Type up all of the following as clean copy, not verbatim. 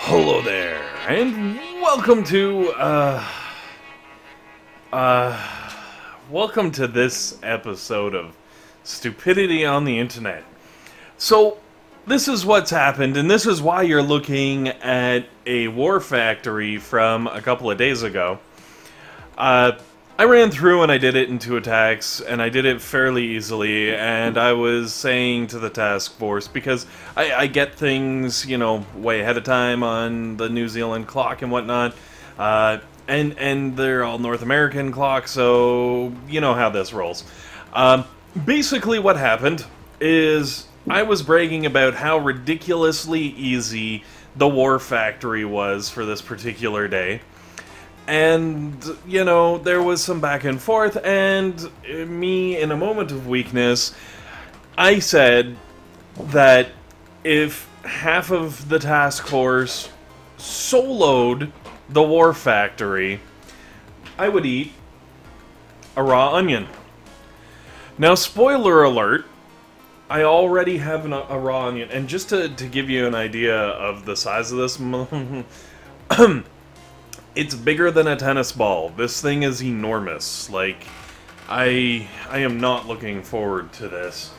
Hello there, and welcome to, welcome to this episode of Stupidity on the Internet. So, this is what's happened, and this is why you're looking at a war factory from a couple of days ago. I ran through and I did it in 2 attacks, and I did it fairly easily, and I was saying to the task force, because I get things, you know, way ahead of time on the New Zealand clock and whatnot, and they're all North American clock, so you know how this rolls. Basically what happened is I was bragging about how ridiculously easy the war factory was for this particular day. And, you know, there was some back and forth, and me, in a moment of weakness, I said that if half of the task force soloed the war factory, I would eat a raw onion. Now, spoiler alert, I already have a raw onion, and just to give you an idea of the size of this... It's bigger than a tennis ball. This thing is enormous. Like, I am not looking forward to this.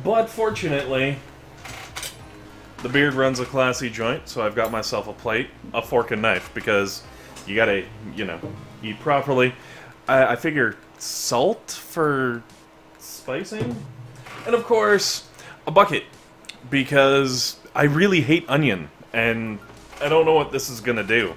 But fortunately, the Beard runs a classy joint, so I've got myself a plate, a fork and knife, because you gotta, you know, eat properly. I figure salt for spicing? And of course, a bucket, because I really hate onion, and I don't know what this is gonna do.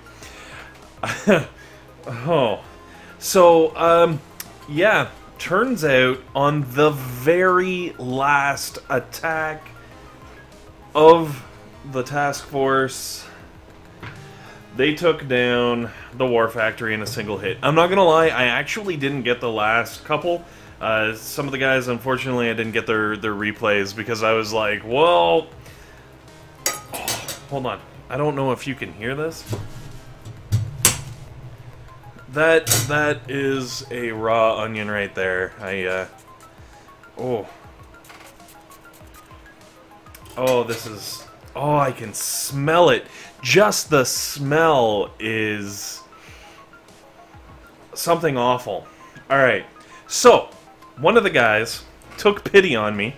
Yeah, turns out on the very last attack of the task force, they took down the war factory in a single hit. I'm not gonna lie, I actually didn't get the last couple. Some of the guys, unfortunately, I didn't get their replays because I was like, well... Oh, hold on. I don't know if you can hear this. That is a raw onion right there. Oh, this is... Oh, I can smell it. Just the smell is something awful. Alright, so, one of the guys took pity on me.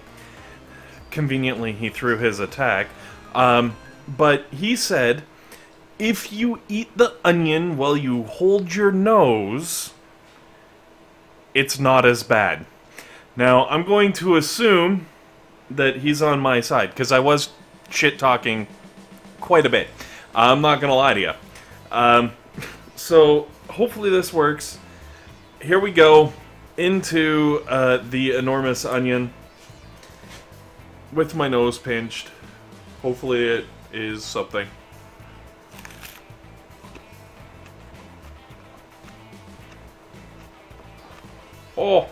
Conveniently, he threw his attack. But he said, if you eat the onion while you hold your nose, it's not as bad. Now, I'm going to assume that he's on my side, because I was shit-talking quite a bit. I'm not going to lie to you. So, hopefully this works. Here we go into the enormous onion with my nose pinched. Hopefully it is something. Oh.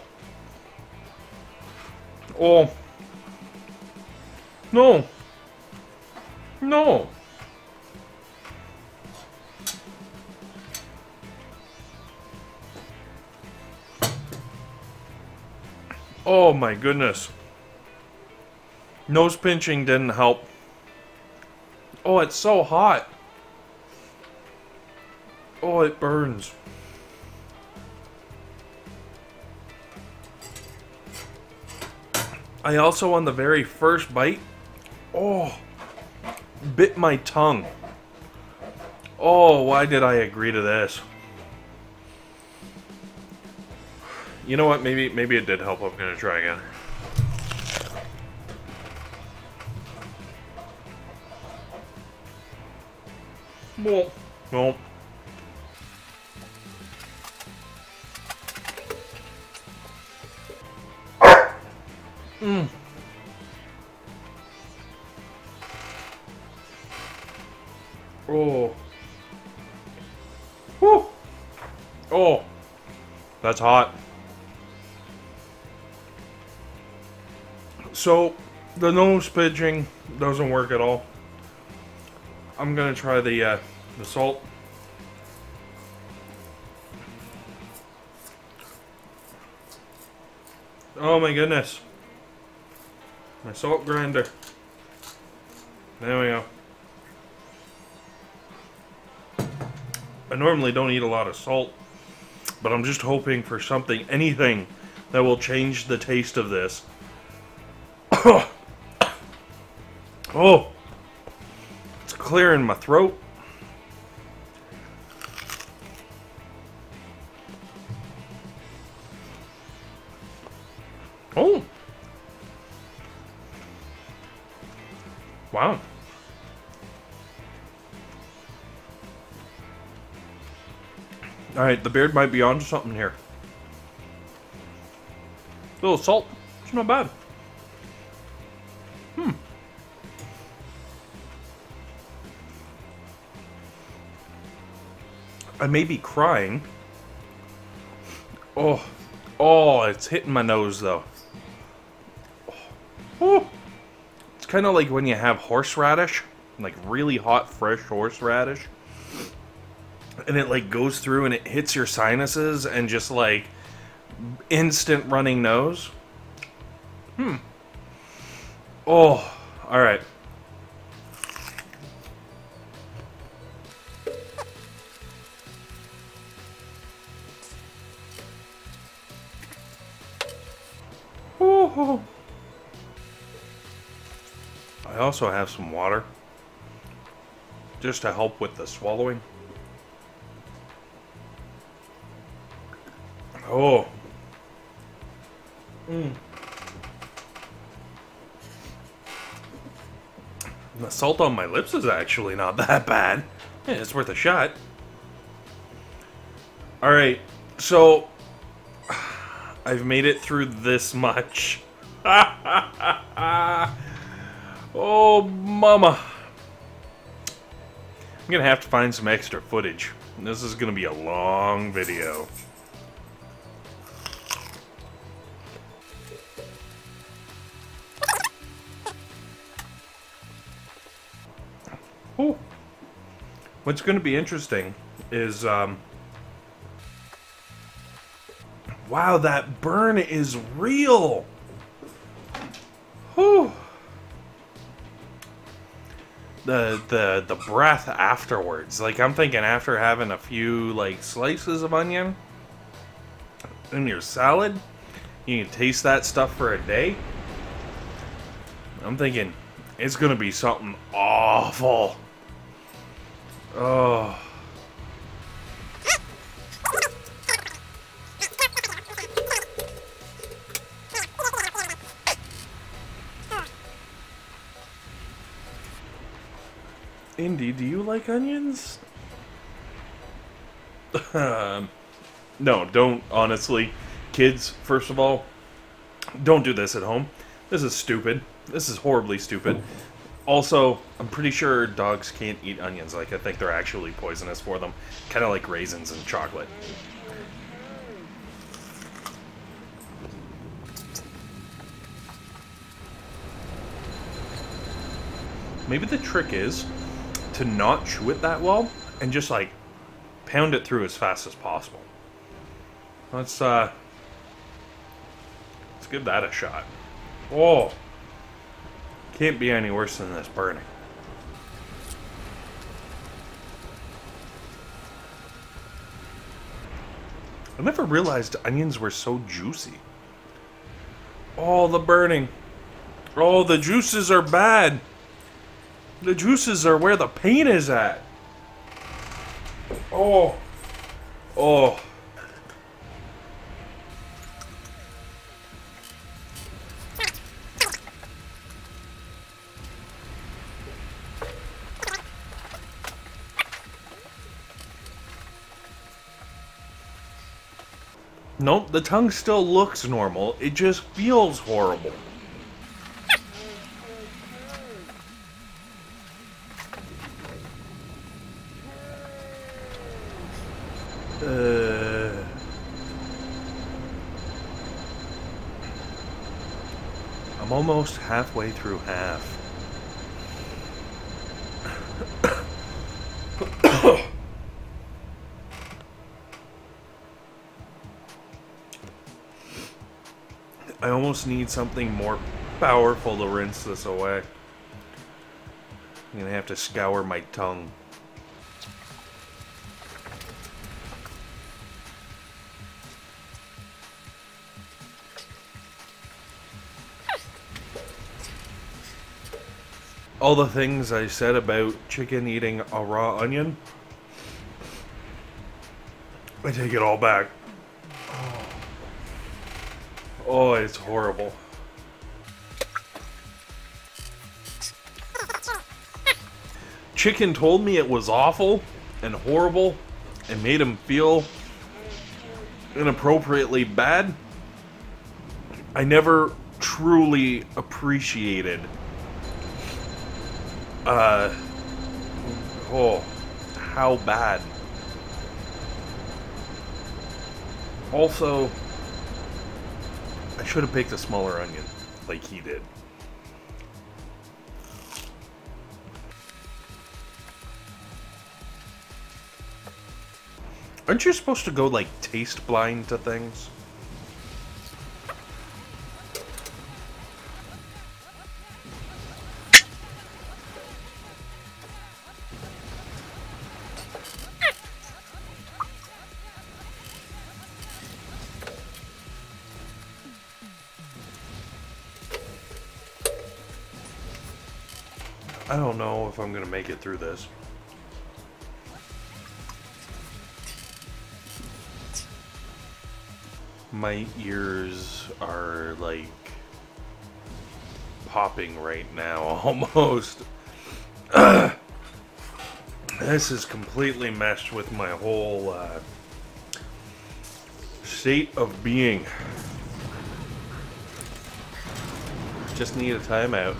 Oh. No. No. Oh my goodness. Nose pinching didn't help. Oh, it's so hot. Oh, it burns. I also, on the very first bite, bit my tongue. Oh, why did I agree to this? You know what, maybe it did help. I'm gonna try again. Well. Oh. Whew. Oh. That's hot. So, the nose pinching doesn't work at all. I'm gonna try the salt. Oh my goodness. My salt grinder. There we go. I normally don't eat a lot of salt, but I'm just hoping for something, anything that will change the taste of this. Oh, it's clearing my throat. Oh, wow. Alright, the beard might be onto something here. A little salt. It's not bad. I may be crying. Oh. Oh, it's hitting my nose, though. Oh. It's kind of like when you have horseradish. Like really hot, fresh horseradish. And it like goes through and it hits your sinuses and just like instant running nose. Oh, all right. Oh. I also have some water just to help with the swallowing. Oh. The salt on my lips is actually not that bad. Yeah, it's worth a shot. Alright, so I've made it through this much. Oh, mama. I'm gonna have to find some extra footage. This is gonna be a long video. Ooh. What's going to be interesting is, wow, that burn is real. Whew. The breath afterwards. Like, I'm thinking after having a few, like, slices of onion in your salad, you can taste that stuff for a day. I'm thinking it's going to be something awful. Oh. Indy, do you like onions? No, don't, honestly. Kids, first of all, don't do this at home. This is stupid. This is horribly stupid. Also, I'm pretty sure dogs can't eat onions. Like, I think they're actually poisonous for them. Kind of like raisins and chocolate. Maybe the trick is to not chew it that well and just, like, pound it through as fast as possible. Let's give that a shot. Oh! Can't be any worse than this burning. I never realized onions were so juicy. Oh, the burning. Oh, the juices are bad. The juices are where the pain is at. Oh. Oh. Nope, the tongue still looks normal. It just feels horrible. I'm almost halfway through half. I almost need something more powerful to rinse this away. I'm gonna have to scour my tongue. all the things I said about chicken eating a raw onion, I take it all back. Oh, it's horrible. Chicken told me it was awful and horrible and made him feel inappropriately bad. I never truly appreciated how bad. Also, I should have picked a smaller onion like he did. Aren't you supposed to go like taste blind to things? I don't know if I'm gonna make it through this. My ears are like popping right now, almost. This is completely meshed with my whole state of being. Just need a timeout.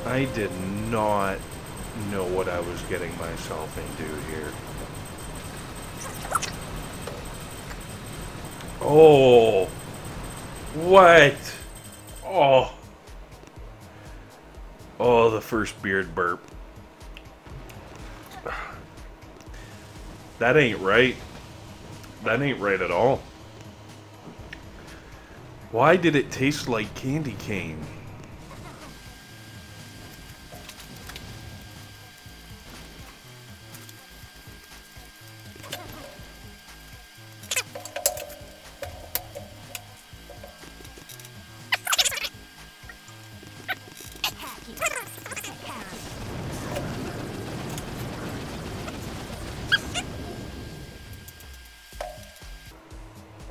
I did not know what I was getting myself into here. Oh, what? Oh, oh, the first beard burp. That ain't right. That ain't right at all. Why did it taste like candy cane?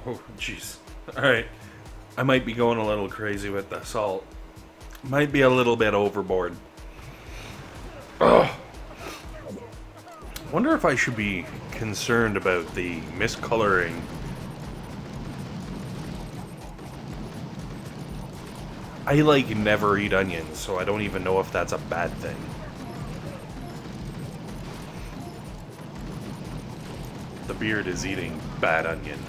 Oh, jeez. Alright. I might be going a little crazy with the salt. Might be a little bit overboard. Ugh. Wonder if I should be concerned about the miscoloring. I, like, never eat onions, so I don't even know if that's a bad thing. The beard is eating bad onion.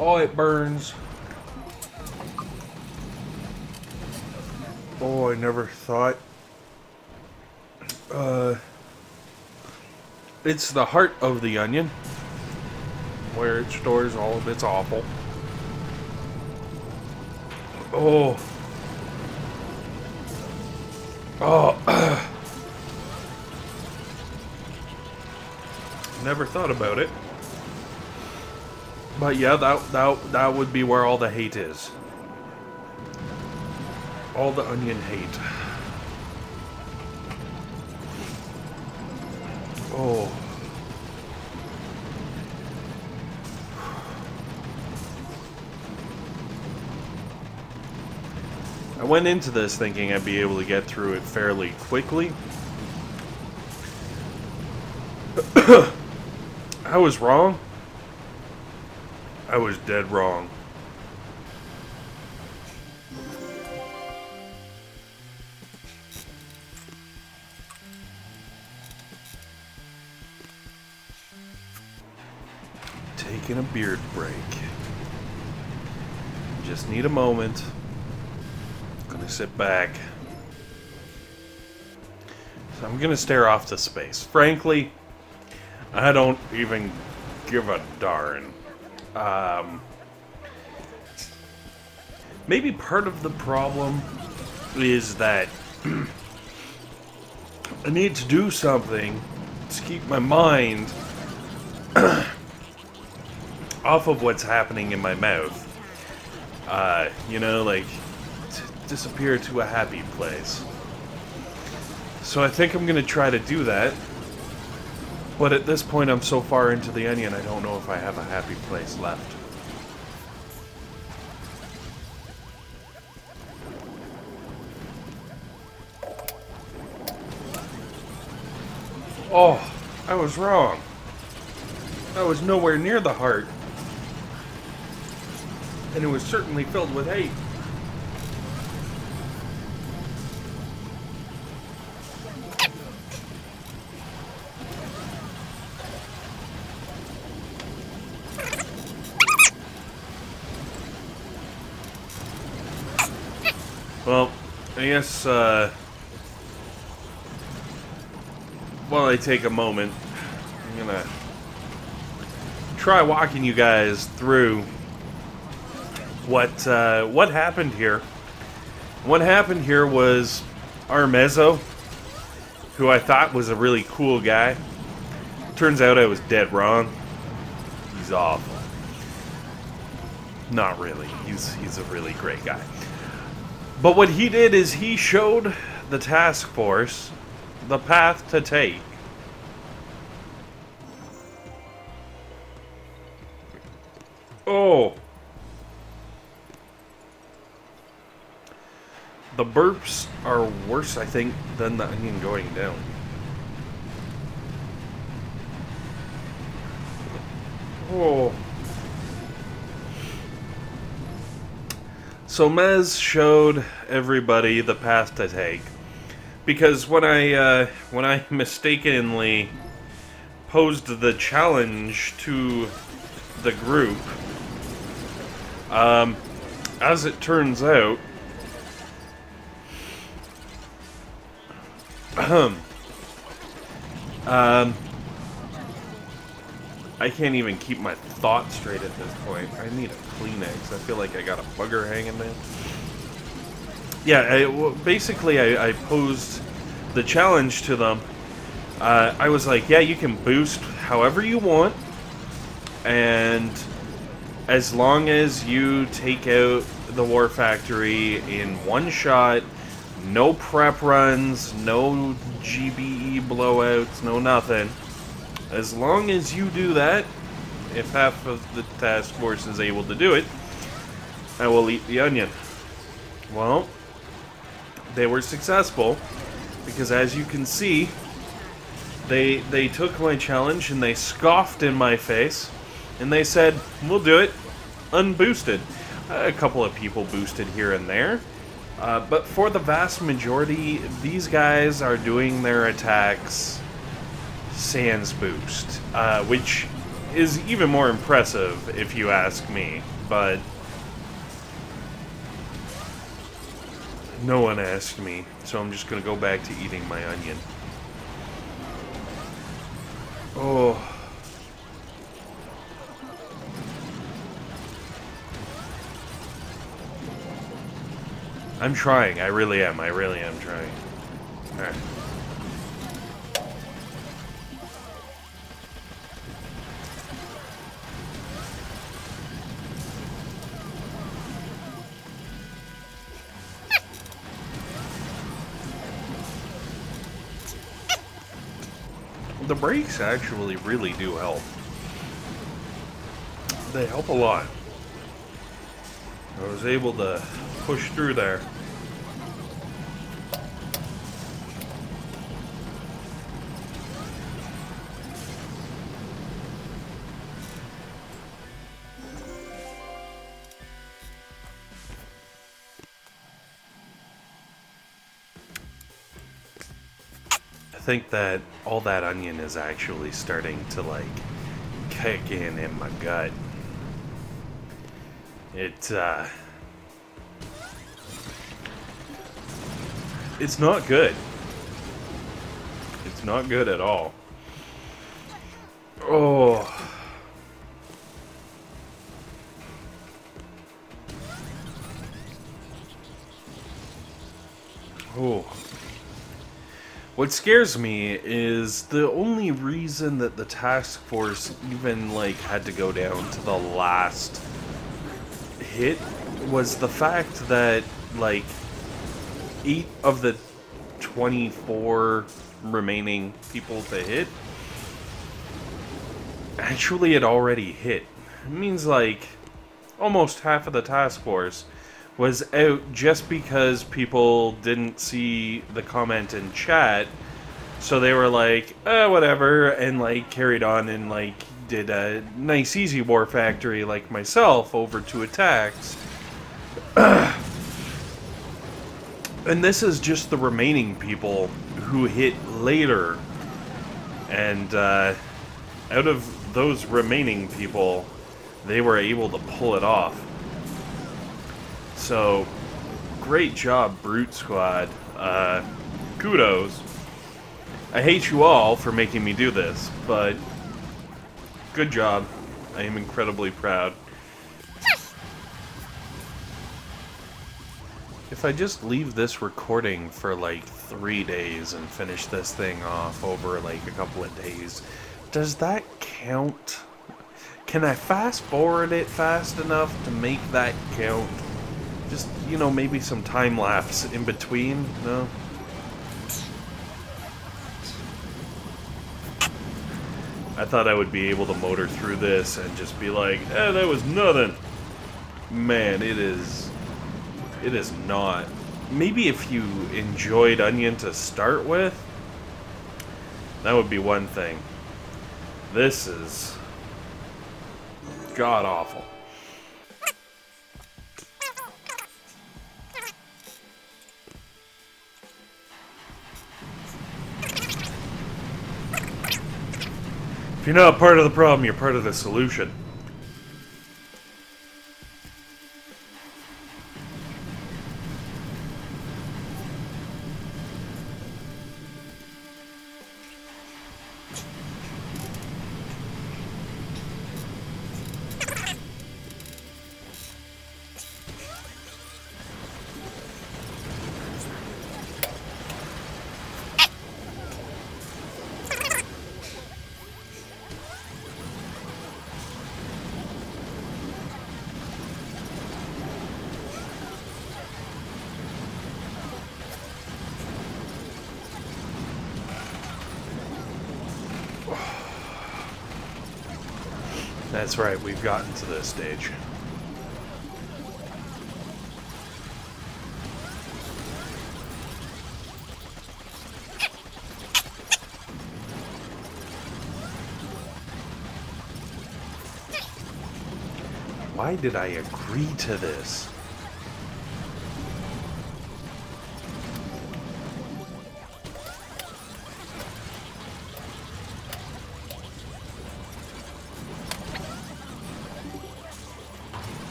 Oh, it burns. Oh, I never thought. It's the heart of the onion, where it stores all of its offal. Oh. Oh. Never thought about it. But yeah, that would be where all the hate is. All the onion hate. Oh. I went into this thinking I'd be able to get through it fairly quickly. I was wrong. I was dead wrong. Taking a beard break. Just need a moment. Gonna sit back. So I'm gonna stare off to space. Frankly, I don't even give a darn. maybe part of the problem is that I need to do something to keep my mind off of what's happening in my mouth. You know, like, disappear to a happy place. So I think I'm gonna try to do that. But at this point, I'm so far into the onion, I don't know if I have a happy place left. Oh, I was wrong. I was nowhere near the heart. And it was certainly filled with hate. Well, I guess, while I take a moment, I'm gonna try walking you guys through what happened here. What happened here was our Mezzo, who I thought was a really cool guy. Turns out I was dead wrong. He's awful. Not really. He's a really great guy. But what he did is he showed the task force the path to take. Oh. The burps are worse, I think, than the onion going down. Oh. So Mez showed everybody the path to take, because when I mistakenly posed the challenge to the group, as it turns out, I can't even keep my thoughts straight at this point. I need a Kleenex. I feel like I got a bugger hanging there. Yeah, basically I posed the challenge to them. I was like, yeah, you can boost however you want, and as long as you take out the War Factory in one shot, no prep runs, no GBE blowouts, no nothing. As long as you do that, if half of the task force is able to do it, I will eat the onion. Well, they were successful, because as you can see, they took my challenge and they scoffed in my face, and they said, we'll do it, unboosted. A couple of people boosted here and there, but for the vast majority, these guys are doing their attacks sans boost, which is even more impressive if you ask me, but no one asked me, so I'm just gonna go back to eating my onion. Oh. I'm trying, I really am trying. Alright. The brakes actually really do help. They help a lot. I was able to push through there. I think that all that onion is actually starting to like kick in my gut. It's not good. It's not good at all. Oh. Oh. What scares me is the only reason that the task force even, like, had to go down to the last hit was the fact that, like, 8 of the 24 remaining people to hit actually had already hit. It means, like, almost half of the task force was out just because people didn't see the comment in chat, so they were like, whatever, and like carried on and like did a nice easy war factory like myself over 2 attacks. And this is just the remaining people who hit later, and out of those remaining people, they were able to pull it off. So, great job, Brute Squad. Kudos. I hate you all for making me do this, but good job. I am incredibly proud. If I just leave this recording for like 3 days and finish this thing off over like a couple of days, does that count? Can I fast forward it fast enough to make that count? Just, you know, maybe some time lapse in between, no? I thought I would be able to motor through this and just be like, that was nothing. Man, it is not. Maybe if you enjoyed Onion to start with, that would be one thing. This is god-awful. If you're not part of the problem, you're part of the solution. That's right, we've gotten to this stage. Why did I agree to this?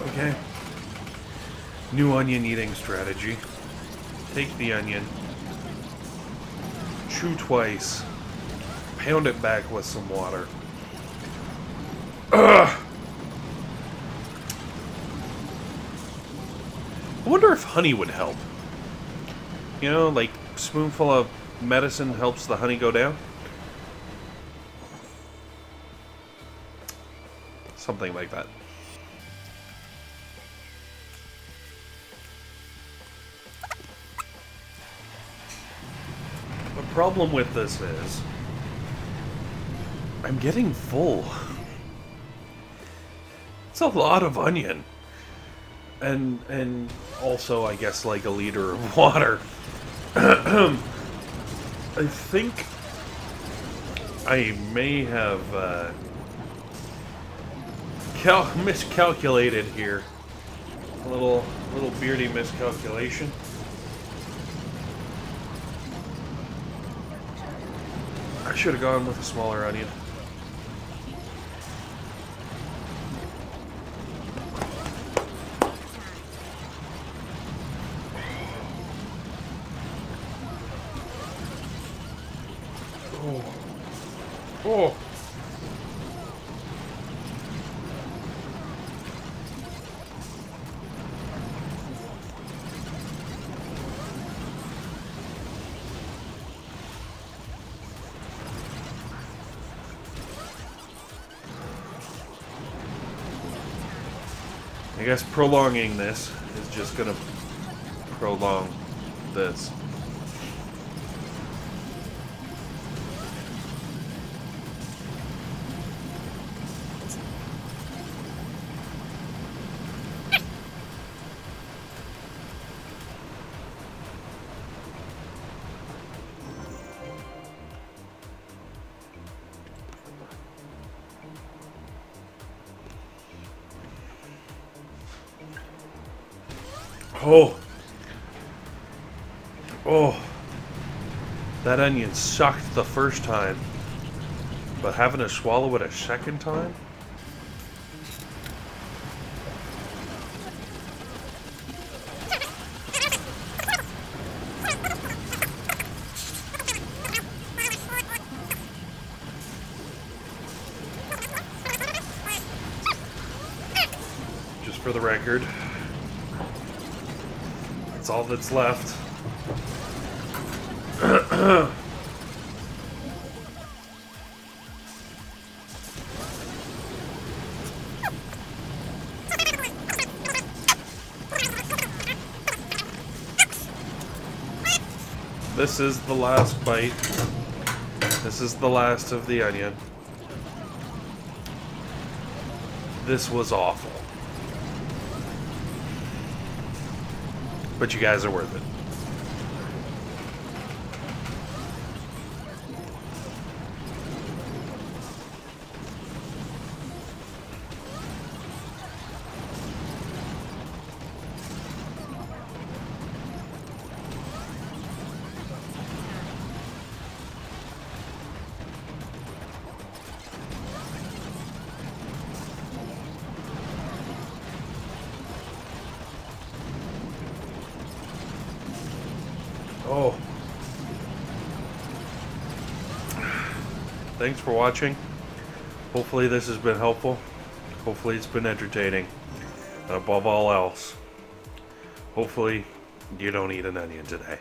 Okay. New onion eating strategy. Take the onion. Chew twice. Pound it back with some water. Ugh! I wonder if honey would help. You know, like a spoonful of medicine helps the honey go down. Something like that. The problem with this is I'm getting full. It's a lot of onion. And also, I guess, like a liter of water. I think I may have miscalculated here. A little beardy miscalculation. I should have gone with a smaller onion. Oh. I guess prolonging this is just gonna prolong this. Oh. Oh. That onion sucked the first time. But having to swallow it a second time? Just for the record. That's all that's left. This is the last bite. This is the last of the onion. This was awful. But you guys are worth it. Oh. Thanks for watching. Hopefully this has been helpful. Hopefully it's been entertaining. And above all else, hopefully you don't eat an onion today.